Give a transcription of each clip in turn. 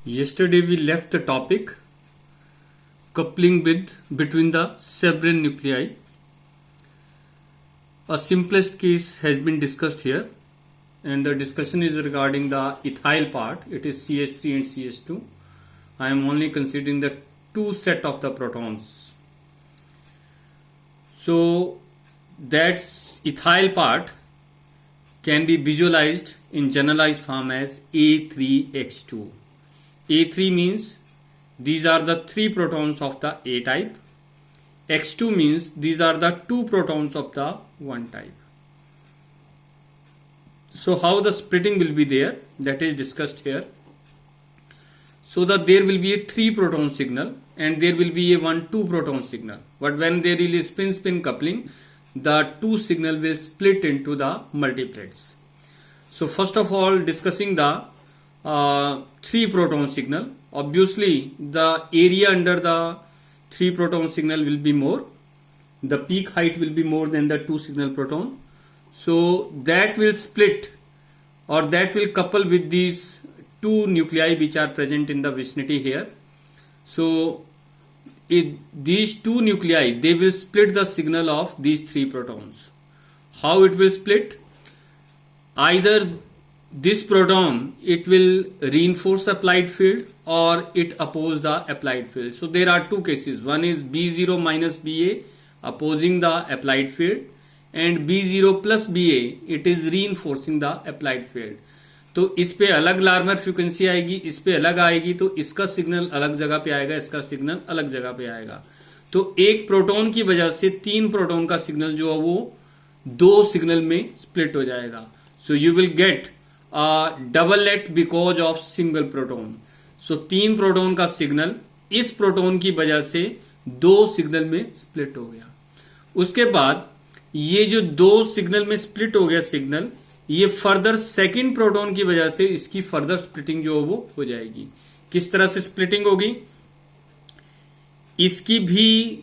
Yesterday we left the topic coupling between the several nuclei. A simplest case has been discussed here, and the discussion is regarding the ethyl part. It is CH3 and CH2. I am only considering the two set of the protons. So that's ethyl part can be visualized in generalized form as A3H2. A3 means these are the three protons of the A type. X2 means these are the two protons of the 1 type. So how the splitting will be there, that is discussed here. So that there will be a 3 proton signal and there will be a 1-2 proton signal. But when there is spin-spin coupling, the 2 signal will split into the multiplets. So first of all, discussing the 3 proton signal. Obviously the area under the 3 proton signal will be more. The peak height will be more than the 2 signal proton. So that will split or that will couple with these 2 nuclei which are present in the vicinity here. So these 2 nuclei, they will split the signal of these 3 protons. How it will split? Either this proton, it will reinforce applied field or it oppose the applied field. So there are 2 cases. One is B0 minus BA opposing the applied field, and B0 plus BA, it is reinforcing the applied field. तो इस पे अलग Larmor frequency आएगी, इस पे अलग आएगी, तो इसका सिग्नल अलग जगह पे आएगा, इसका सिग्नल अलग जगह पे आएगा. तो एक प्रोटॉन की वजह से 3 प्रोटॉन का सिग्नल जो है वो 2 सिग्नल में स्प्लिट हो जाएगा. So you will get doublet because of single proton. So 3 proton का सिग्नल इस प्रोटॉन की वजह से 2 सिग्नल में स्प्लिट हो गया. उसके बाद ये जो 2 सिग्नल में स्प्लिट हो गया सिग्नल, ये फर्दर सेकंड प्रोटॉन की वजह से इसकी फर्दर स्प्लिटिंग जो वो हो जाएगी. किस तरह से स्प्लिटिंग होगी? इसकी भी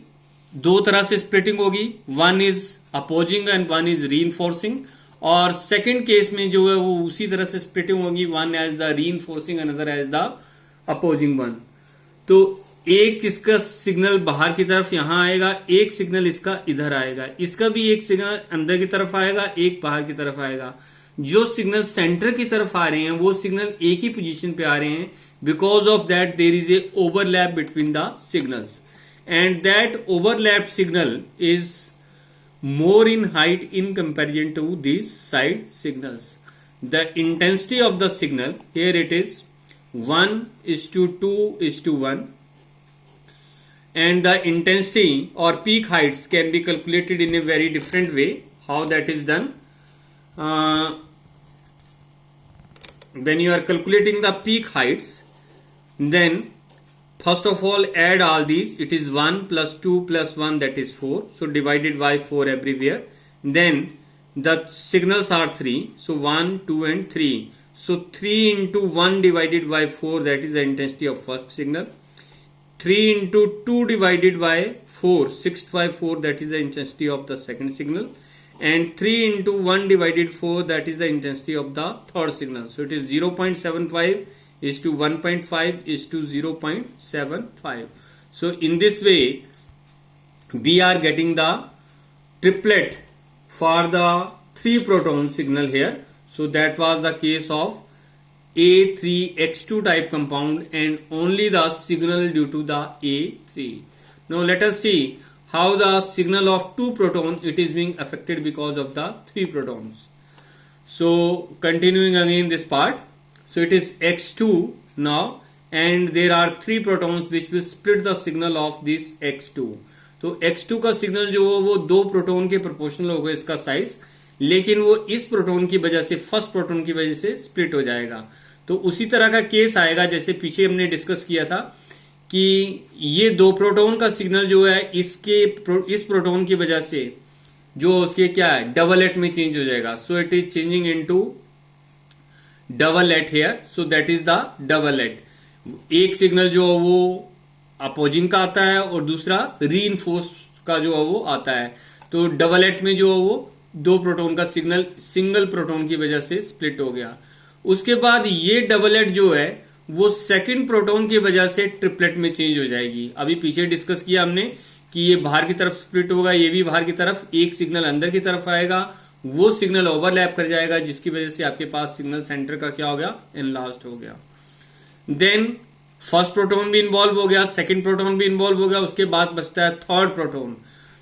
2 तरह से स्प्लिटिंग होगी. One is opposing and one is reinforcing. और सेकंड केस में जो है वो उसी तरह से स्प्लिटिंग होगी, one as the reinforcing another as the opposing one. तो एक इसका सिग्नल बाहर की तरफ यहां आएगा, एक सिग्नल इसका इधर आएगा, इसका भी एक सिग्नल अंदर की तरफ आएगा, एक बाहर की तरफ आएगा. जो सिग्नल सेंटर की तरफ आ रहे हैं वो सिग्नल एक ही पोजीशन पे आ रहे हैं, because of that there is a overlap between the signals, and that overlap signal is more in height in comparison to these side signals. The intensity of the signal, here it is 1:2:1, and the intensity or peak heights can be calculated in a very different way. How that is done? When you are calculating the peak heights, then first of all add all these. It is 1 plus 2 plus 1, that is 4. So divided by 4 everywhere. Then the signals are 3. So 1, 2 and 3. So 3 into 1 divided by 4, that is the intensity of first signal. 3 into 2 divided by 4, 6 by 4, that is the intensity of the second signal. And 3 into 1 divided 4, that is the intensity of the third signal. So it is 0.75 is to 1.5 is to 0.75. So in this way we are getting the triplet for the 3 proton signal here. So that was the case of A3H2 type compound and only the signal due to the A3. Now let us see how the signal of 2 proton it is being affected because of the 3 protons. So continuing again this part. So it is X2 now, and there are 3 protons which will split the signal of this X2. तो X2 का signal जो हो वो 2 proton के proportional होगा इसका size, लेकिन वो इस प्रोटॉन की वजह से फर्स्ट प्रोटॉन की वजह से स्प्लिट हो जाएगा. तो उसी तरह का केस आएगा जैसे पीछे हमने डिस्कस किया था कि ये 2 प्रोटॉन का सिग्नल जो है इस प्रोटॉन की वजह से जो उसके क्या है डबललेट में चेंज हो जाएगा. So it is changing into doublet here. So that is the doublet. एक सिग्नल जो वो अपोजिंग का आता है और दूसरा रीइंफोर्स का जो है वो आता है. तो डबललेट में जो है वो 2 प्रोटॉन का सिग्नल सिंगल प्रोटॉन की वजह से स्प्लिट हो गया. उसके बाद ये डबललेट जो है वो सेकंड प्रोटॉन की वजह से ट्रिपलेट में चेंज हो जाएगी। अभी पीछे डिस्कस किया हमने कि ये बाहर की तरफ स्प्लिट होगा, ये भी बाहर की तरफ, एक सिग्नल अंदर की तरफ आएगा, वो सिग्नल ओवरलैप कर जाएगा, जिसकी वजह से आपके पास सिग्नल सेंटर का क्या हो गया, एनलार्ज्ड हो गया। देन फर्स्ट प्रोटॉन भी इन्वॉल्व हो गया, सेकंड प्रोटॉन भी इन्वॉल्व हो गया, उसके बाद बचता है थर्ड प्रोटॉन।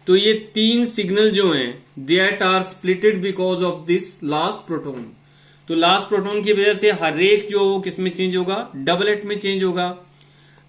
तो ये तीन सिग्नल जो हैं that are splitted because of this last proton. तो लास्ट प्रोटॉन की वजह से हर एक जो वो किस में चेंज होगा, डबलेट में चेंज होगा।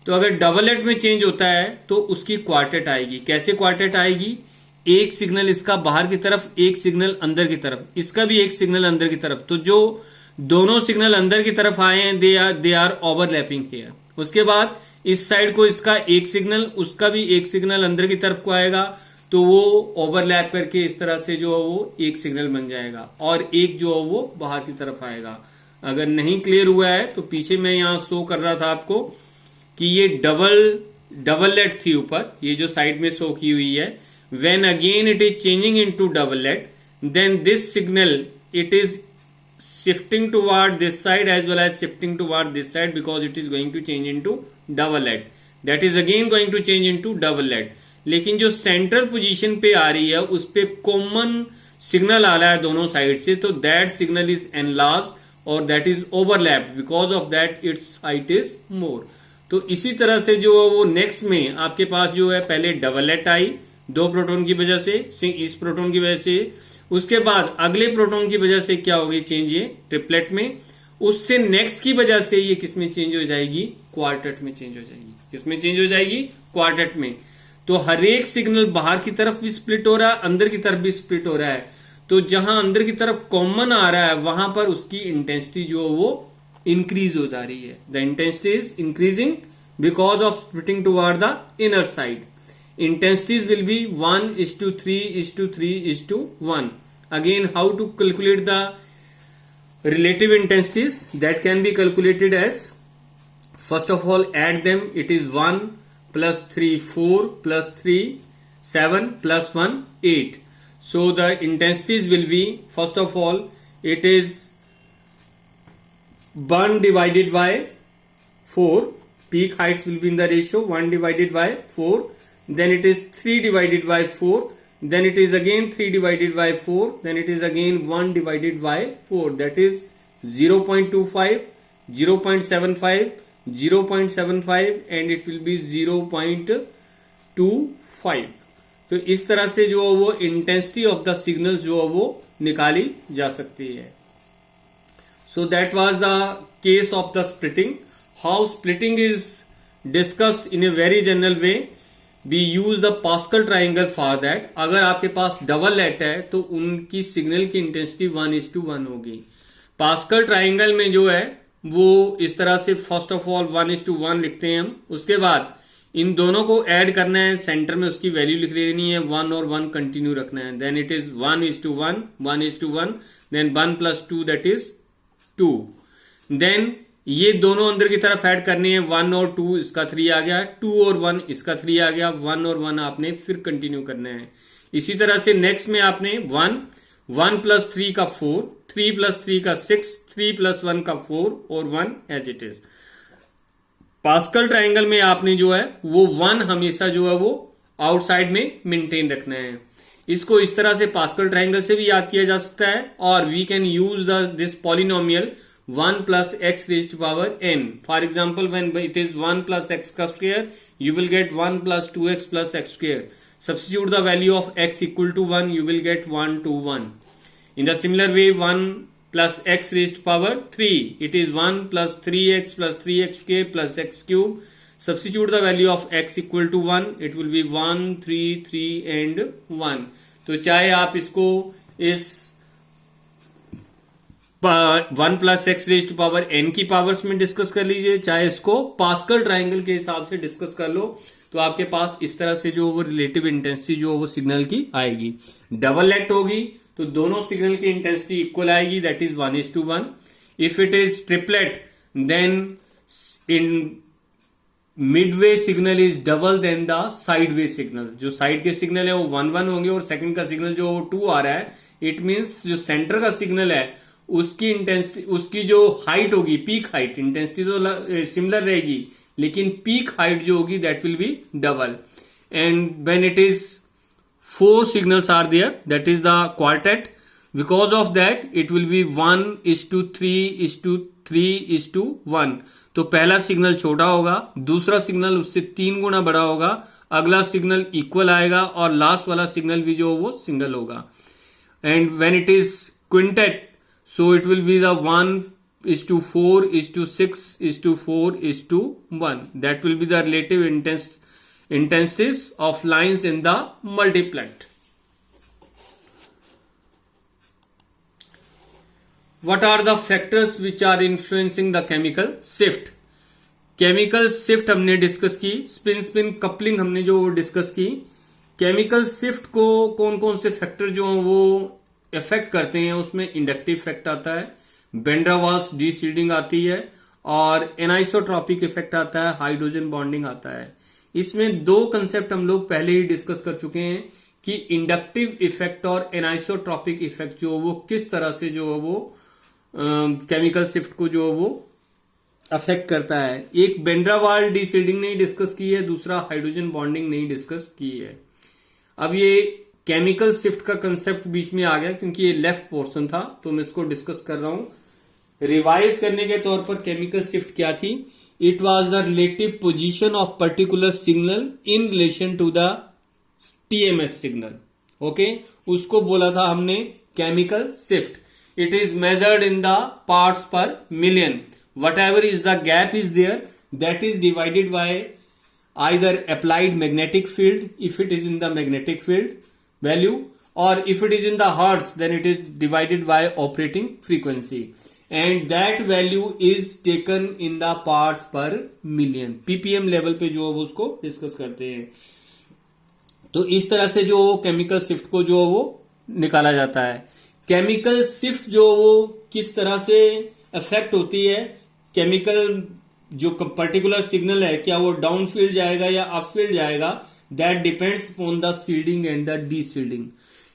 तो अगर डबलेट में चेंज होता है तो उसकी क्वार्टेट आएगी। कैसे क्वार्टेट आएगी, एक सिग्नल इसका बाहर की तरफ, एक सिग्नल अंदर की तरफ, इसका भी एक सिग्नल अंदर की तरफ। तो जो दोनों सिग्नल अंदर की तरफ आए हैं दे आर ओवरलैपिंग हियर। उसके बाद इस साइड को इसका एक सिग्नल, उसका भी एक सिग्नल अंदर की तरफ को आएगा, तो वो ओवरलैप करके इस तरह से जो है वो एक सिग्नल बन जाएगा और एक जो है वो बाहर की तरफ आएगा। अगर नहीं क्लियर हुआ है तो पीछे मैं यहां शो कर रहा था आपको कि ये डबललेट थी ऊपर, ये जो साइड में शो की हुई है। When again it is changing into doublet, then this signal it is shifting toward this side as well as shifting toward this side because it is going to change into doublet. That is again going to change into doublet. लेकिन जो central position पे आ रही है उस पे common signal आ रहा है दोनों साइड से, तो दैट सिग्नल इज एनलार्ज्ड और that is overlapped, because of that it's height is more. तो इसी तरह से जो है वो नेक्स्ट में आपके पास जो है पहले डबललेट आई दो प्रोटॉन की वजह से, इस प्रोटॉन की वजह से, उसके बाद अगले प्रोटॉन की वजह से क्या होगी चेंज, ये ट्रिपलेट में, उससे नेक्स्ट की वजह से ये किस में चेंज हो जाएगी, क्वार्टेट में चेंज हो जाएगी। किस में चेंज हो जाएगी, क्वार्टेट में। तो हर एक सिग्नल बाहर की तरफ भी स्प्लिट हो रहा है, अंदर की तरफ भी स्प्लिट हो रहा है। तो जहां अंदर की तरफ कॉमन आ रहा है वहां पर उसकी इंटेंसिटी जो है वो इंक्रीज हो जा रही है। The intensity is increasing because of splitting toward the inner side. Intensities will be 1:3:3:1. Again, how to calculate the relative intensities? That can be calculated as, first of all, add them. It is 1 plus 3 4 plus 3 7 plus 1 8. So the intensities will be, first of all, it is 1 divided by 4. Peak heights will be in the ratio 1 divided by 4. Then it is 3 divided by 4, then it is again 3 divided by 4, then it is again 1 divided by 4, that is 0.25, 0.75, 0.75 and it will be 0.25. तो इस तरह से जो वो intensity of the signal जो है वो निकाली जा सकती है। So that was the case of the splitting. How splitting is discussed in a very general way. We use the Pascal triangle for that. अगर आपके पास डबललेट है तो उनकी सिग्नल की इंटेंसिटी 1:1 होगी। पास्कल ट्राइंगल में जो है वो इस तरह से फर्स्ट ऑफ ऑल 1:1 लिखते हैं हम। उसके बाद इन दोनों को ऐड करना है, सेंटर में उसकी वैल्यू लिख देनी है, 1 और 1 कंटिन्यू रखना है। Then it is 1:1, 1:1, then 1 + 2 that is 2। Then ये दोनों अंदर की तरफ ऐड करनी है, 1 और 2 इसका 3 आ गया, 2 और 1 इसका 3 आ गया, 1 और 1 आपने फिर कंटिन्यू करना है। इसी तरह से नेक्स्ट में आपने 1 + 3 का 4, 3 + 3 का 6, 3 + 1 का 4 और 1 as it is. Pascal triangle में आपने जो है वो 1 हमेशा जो है वो आउटसाइड में मेंटेन रखना है। इसको इस तरह से पास्कल ट्राइंगल से भी याद किया जा सकता है, और we can use this polynomial 1 + x raised to power n. For example, when it is 1 + x square, you will get 1 + 2x + x square. Substitute the value of x equal to 1, you will get 1 to 1. In the similar way, 1 + x raised to power 3, it is 1 + 3x + 3x square + x cube. Substitute the value of x equal to 1, it will be 1 3 3 and 1. तो चाहे आप इसको इस 1 + x raised to power n की powers में discuss कर लीजिए, चाहे इसको पास्कल ट्राइंगल के हिसाब से डिस्कस कर लो, तो आपके पास इस तरह से जो वो रिलेटिव इंटेंसिटी जो वो सिग्नल की आएगी। डबललेट होगी तो दोनों सिग्नल की इंटेंसिटी इक्वल आएगी, that is 1:1। If it is triplet then in midway signal is double then the sideway signal. जो साइड के सिग्नल है वो 1 1 होंगे और सेकंड का सिग्नल जो 2 आ रहा है, इट मींस जो सेंटर का सिग्नल है उसकी इंटेंसिटी, उसकी जो हाइट होगी, पीक हाइट, इंटेंसिटी तो सिमिलर रहेगी लेकिन पीक हाइट जो होगी that will be double. And when it is 4 signals are there, that is the quartet. Because of that it will be 1:3:3:1. तो पहला सिग्नल छोटा होगा, दूसरा सिग्नल उससे 3 गुना बड़ा होगा, अगला सिग्नल इक्वल आएगा और लास्ट वाला सिग्नल भी जो वो सिंगल होगा. And when it is quintet, so it will be the 1:4:6:4:1. That will be the relative intensities of lines in the multiplet. What are the factors which are influencing the chemical shift? Chemical shift हमने discuss की, spin spin coupling हमने जो discuss की. Chemical shift को कौन कौन से factor जो वो इफेक्ट करते हैं, उसमें इंडक्टिव इफेक्ट आता है, वैन डर वाल्स डीसील्डिंग आती है और एनाइसोट्रॉपिक इफेक्ट आता है, हाइड्रोजन बॉन्डिंग आता है. इसमें 2 कंसेप्ट हम लोग पहले ही डिस्कस कर चुके हैं कि इंडक्टिव इफेक्ट और एनाइसोट्रॉपिक इफेक्ट जो वो किस तरह से जो वो केमिकल शिफ्ट को जो वो अफेक्ट करता है. एक वैन डर वाल्स डीसील्डिंग नहीं डिस्कस की है, दूसरा हाइड्रोजन बॉन्डिंग नहीं डिस्कस की है. अब ये केमिकल शिफ्ट का कंसेप्ट बीच में आ गया क्योंकि ये लेफ्ट पोर्शन था, तो मैं इसको डिस्कस कर रहा हूं. रिवाइज करने के तौर पर केमिकल शिफ्ट क्या थी? It was the relative position of particular signal in relation to the TMS signal. Okay, उसको बोला था हमने chemical shift. It is measured in the parts per million. whatever is the gap is there, that is divided by either applied magnetic field if it is in the magnetic field value, or if it is in the hertz then it is divided by operating frequency, and that value is taken in the parts per million. ppm level पे जो उसको discuss करते हैं. तो इस तरह से जो केमिकल शिफ्ट को जो वो निकाला जाता है. केमिकल शिफ्ट जो वो किस तरह से अफेक्ट होती है, केमिकल जो पर्टिकुलर सिग्नल है क्या वो डाउन फील्ड जाएगा या अप फील्ड जाएगा, that depends upon the shielding and the deshielding.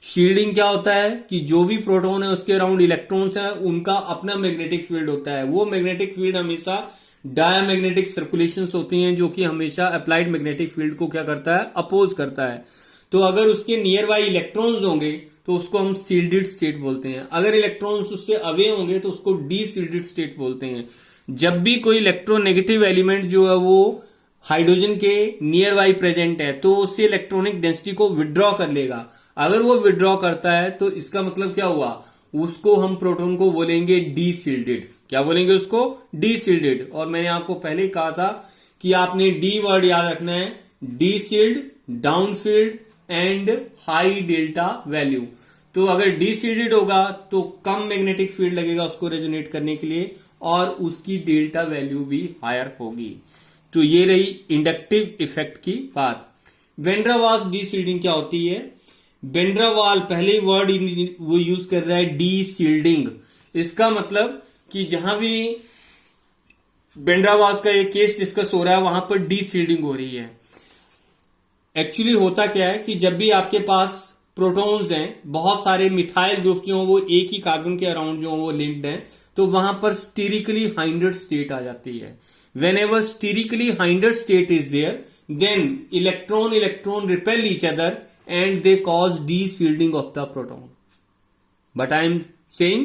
Shielding क्या होता है कि जो भी प्रोटॉन है उसके अराउंड इलेक्ट्रॉन्स है, उनका अपना मैग्नेटिक फील्ड होता है. वो मैग्नेटिक फील्ड हमेशा डायमैग्नेटिक सर्कुलेशंस होती हैं जो कि हमेशा अप्लाइड मैग्नेटिक फील्ड को क्या करता है, अपोज करता है. तो अगर उसके नियर बाई इलेक्ट्रॉन्स होंगे तो उसको हम सील्डेड स्टेट बोलते हैं. अगर इलेक्ट्रॉन्स उससे अवे होंगे तो उसको डीसील्डेड स्टेट बोलते हैं. जब भी कोई इलेक्ट्रोनेगेटिव एलिमेंट जो है वो हाइड्रोजन के नियर बाई प्रेजेंट है तो उससे इलेक्ट्रॉनिक डेंसिटी को विड्रॉ कर लेगा. अगर वो विड्रॉ करता है तो इसका मतलब क्या हुआ, उसको हम प्रोटॉन को बोलेंगे डीसील्डेड. क्या बोलेंगे उसको? डीसील्डेड. और मैंने आपको पहले ही कहा था कि आपने डी वर्ड याद रखना है, डीसील्ड, downfield and high delta value. तो अगर डीसील्डेड होगा तो कम मैग्नेटिक फील्ड लगेगा उसको रेजोनेट करने के लिए और उसकी डेल्टा वैल्यू भी हायर होगी. तो ये रही इंडक्टिव इफेक्ट की बात. वैन डर वाल्स डीसील्डिंग क्या होती है? वैन डर वाल्स पहले ही वर्ड वो यूज कर रहा है डीसील्डिंग. इसका मतलब कि जहां भी वैन डर वाल्स का एक केस डिस्कस हो रहा है वहां पर डीसील्डिंग हो रही है. एक्चुअली होता क्या है कि जब भी आपके पास प्रोटॉन्स हैं, बहुत सारे मिथाइल ग्रुप जो वो एक ही कार्बन के अराउंड जो वो लिंक्ड हैं, तो वहां पर स्टीरिकली हाइंडेड स्टेट आ जाती है. whenever sterically hindered state is there then electron repel each other and they cause de-shielding of the proton. but I am saying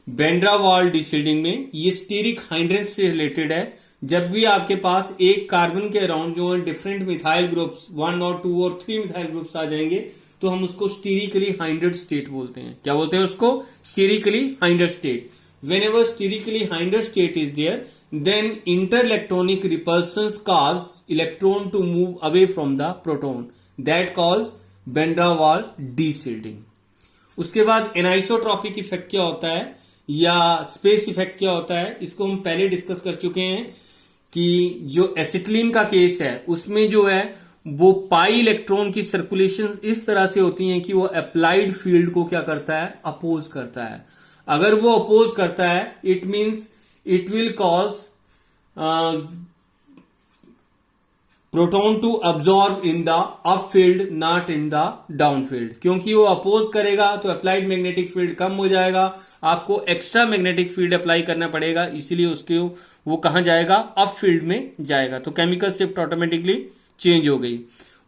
van der Waals deshielding में ये स्टीरिक हाइंड्रेंस से रिलेटेड है. जब भी आपके पास एक कार्बन के अराउंड जो डिफरेंट मिथाइल ग्रुप्स 1 और 2 और 3 मिथाइल ग्रुप्स आ जाएंगे तो हम उसको स्टीरिकली हाइंडेड स्टेट बोलते हैं. क्या बोलते हैं उसको? Sterically hindered state. whenever sterically hindered state is there then interelectronic repulsions cause electron to move away from the proton. that calls van der Waals deshielding. उसके बाद एनाइसोट्रॉपिक इफेक्ट क्या होता है या स्पेस इफेक्ट क्या होता है, इसको हम पहले डिस्कस कर चुके हैं कि जो एसिटिलीन का केस है उसमें जो है वो पाई इलेक्ट्रॉन की सर्कुलेशन इस तरह से होती है कि वो अप्लाइड फील्ड को क्या करता है, अपोज करता है. अगर वो अपोज करता है it means it will cause proton to absorb in the up field not in the down field, क्योंकि वो अपोज करेगा तो अप्लाइड मैग्नेटिक फील्ड कम हो जाएगा, आपको एक्स्ट्रा मैग्नेटिक फील्ड अप्लाई करना पड़ेगा, इसीलिए उसके वो कहां जाएगा, अप फील्ड में जाएगा, तो केमिकल शिफ्ट ऑटोमेटिकली चेंज हो गई।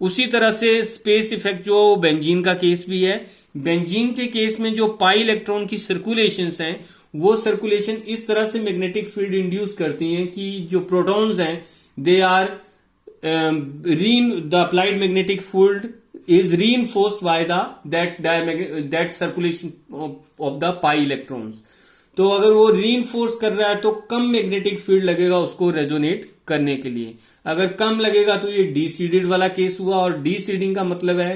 उसी तरह से स्पेस इफेक्ट जो बेंजीन का केस भी है, बेंजीन के केस में जो पाई इलेक्ट्रॉन की सर्कुलेशंस हैं वो सर्कुलेशन इस तरह से मैग्नेटिक फील्ड इंड्यूस करती हैं कि जो प्रोटॉन्स हैं they are the applied magnetic field is reinforced by that circulation of the pi electrons। तो अगर वो रीइंफोर्स कर रहा है तो कम मैग्नेटिक फील्ड लगेगा उसको रेजोनेट करने के लिए, अगर कम लगेगा तो ये डीसीडेड वाला केस हुआ, और डीसीडिंग का मतलब है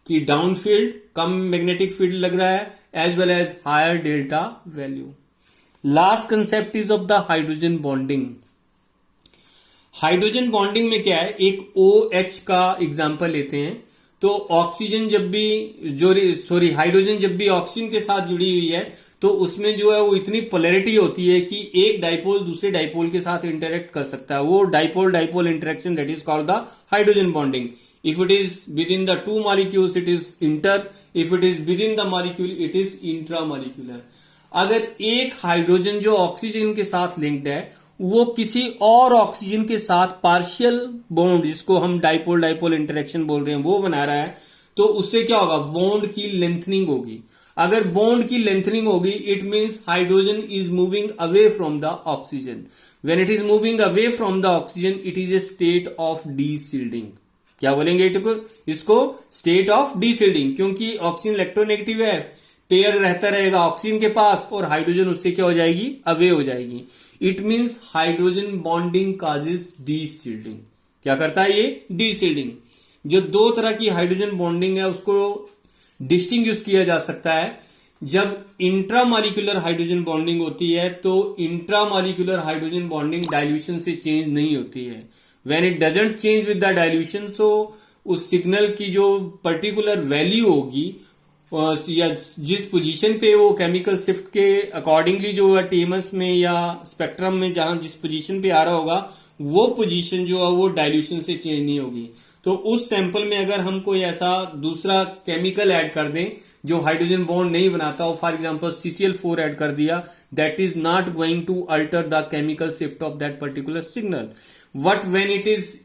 कि डाउन फील्ड कम मैग्नेटिक फील्ड लग रहा है as well as higher delta value. Last concept is of the hydrogen bonding. Hydrogen bonding में क्या है, एक OH का एग्जांपल लेते हैं, तो ऑक्सीजन जब भी हाइड्रोजन जब भी ऑक्सीजन के साथ जुड़ी हुई है तो उसमें जो है वो इतनी पोलैरिटी होती है कि एक डाइपोल दूसरे डाइपोल के साथ इंटरेक्ट कर सकता है, वो dipole dipole interaction, that is called the hydrogen bonding. If it is with in the two molecules it is inter, if it is with in the molecule it is intra molecular. अगर एक hydrogen जो oxygen के साथ linked है वो किसी और oxygen के साथ पार्शियल बॉन्ड, जिसको हम डाइपोल डाइपोल इंटरेक्शन बोल रहे हैं, वो बना रहा है, तो उससे क्या होगा, बॉन्ड की लेंथनिंग होगी। अगर बॉन्ड की लेंथनिंग होगी it means hydrogen is moving away from the oxygen. When it is moving away from the oxygen it is a state of deshielding. क्या बोलेंगे इसको स्टेट ऑफ डीसिल्डिंग, क्योंकि ऑक्सीजन इलेक्ट्रोनेगेटिव है, पेयर रहता रहेगा ऑक्सीजन के पास और हाइड्रोजन उससे क्या हो जाएगी, अवे हो जाएगी। It means hydrogen bonding causes deshielding. क्या करता है ये, डीसिल्डिंग। जो दो तरह की हाइड्रोजन बॉन्डिंग है उसको डिस्टिंग्विश किया जा सकता है। जब इंट्रामॉलिक्यूलर हाइड्रोजन बॉन्डिंग होती है तो इंट्रामॉलिक्यूलर हाइड्रोजन बॉन्डिंग डाइल्यूशन से चेंज नहीं होती है। When it doesn't change with the dilution, so उस सिग्नल की जो पर्टिकुलर वैल्यू होगी या जिस पोजीशन पे वो केमिकल शिफ्ट के अकॉर्डिंगली जो है टीएमएस में या स्पेक्ट्रम में जहां जिस पोजीशन पे आ रहा होगा वो पोजीशन जो है वो डाइल्यूशन से चेंज नहीं होगी। तो उस सैंपल में अगर हम कोई ऐसा दूसरा केमिकल ऐड कर दें जो हाइड्रोजन बॉन्ड नहीं बनाता हो, फॉर एग्जांपल CCl4 ऐड कर दिया, that is not going to alter the chemical shift of that particular signal. But when it is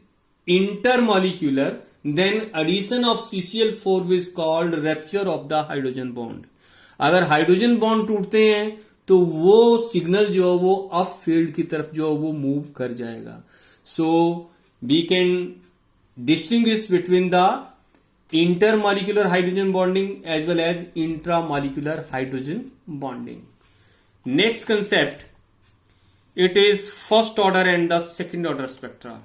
intermolecular, then addition of CCl4 is called rupture of the hydrogen bond। अगर hydrogen bond टूटते हैं तो वो signal जो है वो up field की तरफ जो है वो मूव कर जाएगा। So we can distinguish between the intermolecular hydrogen bonding as well as intramolecular hydrogen bonding. Next concept, it is first order and the second order spectra।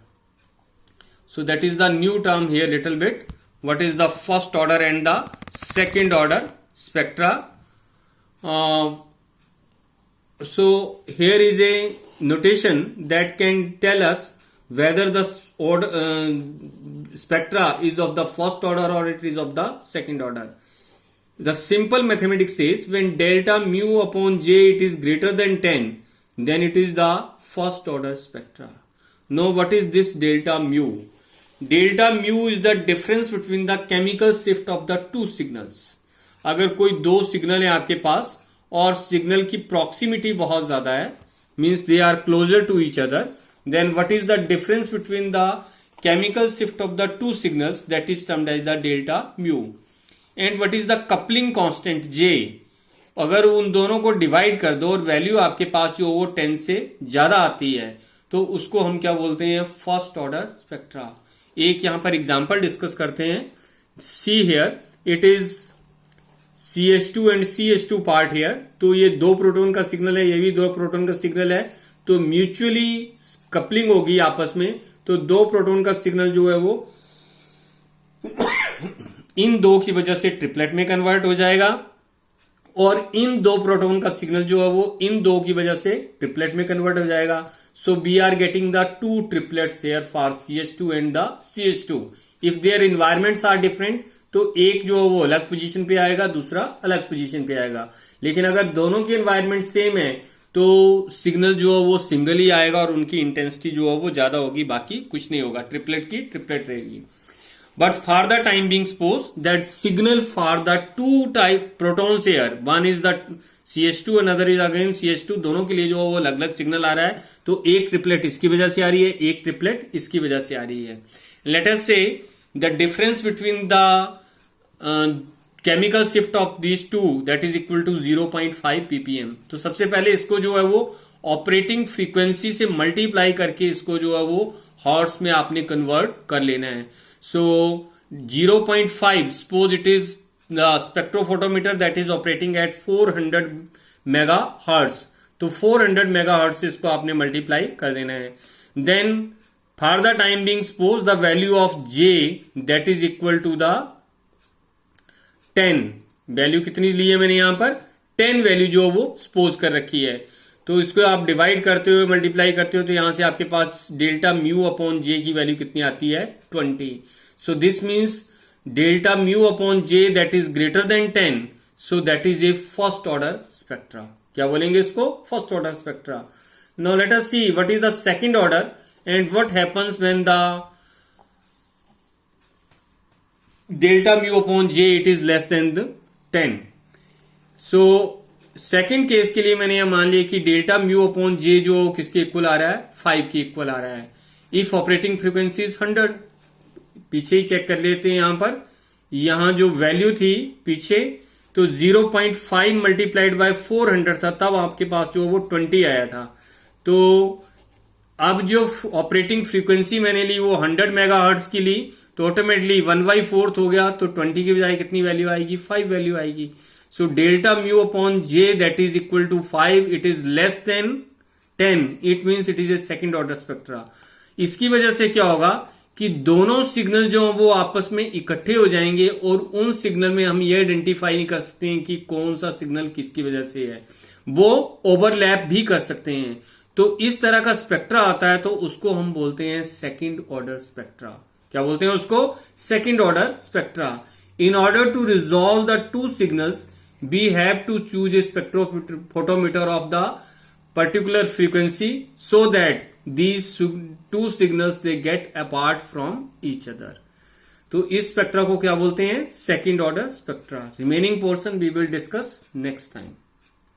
So that is the new term here little bit. What is the first order and the second order spectra? So here is a notation that can tell us whether the spectra is of the first order or it is of the second order. The simple mathematics says when delta mu upon J it is greater than 10, then it is the first order spectra. Now what is this delta mu? Delta mu is the difference between the chemical shift of the two signals। अगर कोई दो signal है आपके पास और signal की proximity बहुत ज्यादा है, means they are closer to each other, then what is the difference between the chemical shift of the two signals, that is termed as the delta mu. And what is the coupling constant J। अगर उन दोनों को divide कर दो और value आपके पास जो वो 10 से ज्यादा आती है तो उसको हम क्या बोलते हैं, फर्स्ट ऑर्डर स्पेक्ट्रा। एक यहां पर एग्जांपल डिस्कस करते हैं। See here it is CH2 and CH2 part here, तो ये दो प्रोटॉन का सिग्नल है, ये भी दो प्रोटॉन का सिग्नल है, तो म्यूचुअली कपलिंग होगी आपस में, तो दो प्रोटॉन का सिग्नल जो है वो इन दो की वजह से ट्रिपलेट में कन्वर्ट हो जाएगा और इन दो प्रोटॉन का सिग्नल जो है वो इन दो की वजह से ट्रिपलेट में कन्वर्ट हो जाएगा। So we are getting the two triplets here for CH2 and the CH2। If their environments are different तो एक जो है वो अलग पोजीशन पे आएगा, दूसरा अलग पोजीशन पे आएगा। लेकिन अगर दोनों की एनवायरमेंट सेम है तो सिग्नल जो है वो सिंगल ही आएगा और उनकी इंटेंसिटी जो है वो ज्यादा होगी, बाकी कुछ नहीं होगा, ट्रिपलेट की ट्रिपलेट रहेगी. But for the time being, suppose that signal for the two type protons here, one is the CH2, another is again CH2, दोनों के लिए जो वो अलग अलग सिग्नल आ रहा है. तो एक ट्रिपलेट इसकी वजह से आ रही है, एक ट्रिपलेट इसकी वजह से आ रही है. Let us say the difference between the chemical shift of these two, that is equal to 0.5 ppm. तो सबसे पहले इसको जो है वो ऑपरेटिंग फ्रीक्वेंसी से मल्टीप्लाई करके इसको जो है वो हॉर्स में आपने कन्वर्ट कर लेना है. So 0.5, suppose it is the spectrophotometer that is operating at 400 megahertz. तो 400 megahertz से इसको आपने मल्टीप्लाई कर देना है. Then for the time being, suppose the value of J that is equal to the 10. Value कितनी ली है मैंने यहां पर? 10 वैल्यू जो वो सपोज कर रखी है. तो इसको आप डिवाइड करते हो, मल्टीप्लाई करते हो, तो यहां से आपके पास डेल्टा म्यू अपॉन जे की वैल्यू कितनी आती है? 20. So this means delta mu upon J that is greater than 10. So that is a first order spectra. क्या बोलेंगे इसको? First order spectra. Now let us see what is the second order and what happens when the delta mu upon J it is less than 10. So second case के लिए मैंने यह मान लिया कि डेल्टा म्यू अपॉन जे जो किसके equal आ रहा है? 5 के इक्वल आ रहा है. If operating frequency is 100. पीछे ही चेक कर लेते हैं. यहां पर यहां जो वैल्यू थी पीछे, तो 0.5 मल्टीप्लाइड बाय 400 था, तब आपके पास जो वो 20 आया था. तो अब जो ऑपरेटिंग फ्रीक्वेंसी मैंने ली वो 100 मेगाहर्ट्ज की ली, तो ऑटोमेटिकली 1/4 हो गया. तो 20 की बजाय कितनी वैल्यू आएगी? 5 वैल्यू आएगी. So delta mu upon j that is equal to 5, it is less than 10. It means it is a second order spectra. इसकी वजह से क्या होगा कि दोनों सिग्नल जो वो आपस में इकट्ठे हो जाएंगे और उन सिग्नल में हम ये आइडेंटिफाई नहीं कर सकते हैं कि कौन सा सिग्नल किसकी वजह से है. वो ओवरलैप भी कर सकते हैं. तो इस तरह का स्पेक्ट्रा आता है, तो उसको हम बोलते हैं सेकेंड ऑर्डर स्पेक्ट्रा. क्या बोलते हैं उसको? Second order spectra. In order to resolve the two signals, we have to choose a spectrophotometer of the particular frequency so that these two signals they get apart from each other. तो इस spectra को क्या बोलते हैं? Second order spectra. Remaining portion we will discuss next time.